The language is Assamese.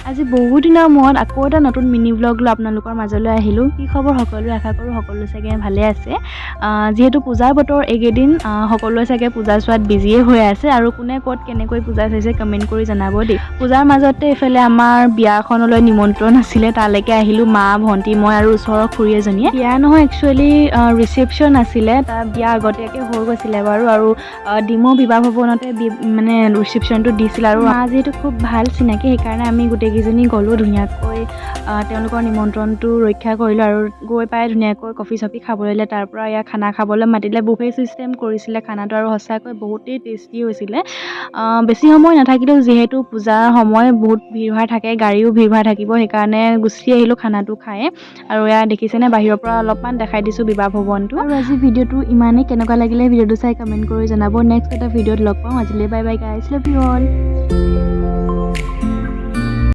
আজি বহুত দিনৰ মূৰত আকৌ এটা নতুন মিনি ব্লগ লৈ আপোনালোকৰ মাজলৈ আহিলোঁ। কি খবৰ সকলোৰে, আশা কৰোঁ সকলো চাগে ভালে আছে। যিহেতু পূজাৰ বতৰ এইকেইদিন সকলোৱে চাগে পূজা চোৱাত বিজিয়ে হৈ আছে আৰু কোনে ক'ত কেনেকৈ পূজা চাইছে কমেণ্ট কৰি জনাব দেই। পূজাৰ মাজতে এইফালে আমাৰ বিয়া এখনলৈ নিমন্ত্ৰণ আছিলে, তালৈকে আহিলোঁ মা, ভণ্টি, মই আৰু ওচৰৰ খুৰী এজনীয়ে। বিয়া নহয়, একচুৱেলি ৰিচেপশ্যন আছিলে। তাৰ বিয়া আগতীয়াকৈ হৈ গৈছিলে বাৰু আৰু ডিমৌ বিবাহ ভৱনতে মানে ৰিচেপশ্যনটো দিছিল আৰু মা যিহেতু খুব ভাল চিনাকি, সেইকাৰণে আমি গোটেইকেইজনী গ'লোঁ ধুনীয়াকৈ তেওঁলোকৰ নিমন্ত্ৰণটো ৰক্ষা কৰিলোঁ আৰু গৈ পাই ধুনীয়াকৈ কফি চফি খাবলৈ দিলে। তাৰ পৰা ইয়াত খানা খাবলৈ মাতিলে, বুফে ছিষ্টেম কৰিছিলে খানাটো আৰু সঁচাকৈ বহুতেই টেষ্টি হৈছিলে। বেছি সময় নাথাকিলেও, যিহেতু পূজাৰ সময় বহুত ভিৰ ভাৰ থাকে, গাড়ীও ভিৰ ভাৰ থাকিব, সেইকাৰণে গুচি আহিলোঁ খানাটো খাই। আৰু এয়া দেখিছেনে, বাহিৰৰ পৰা অলপমান দেখাই দিছোঁ বিবাহ ভৱনটো। আৰু আজি ভিডিঅ'টো ইমানেই, কেনেকুৱা লাগিলে ভিডিঅ'টো চাই কমেণ্ট কৰি জনাব। নেক্সট এটা ভিডিঅ'ত লগ পাওঁ। আজিলৈ bye bye guys, love you all.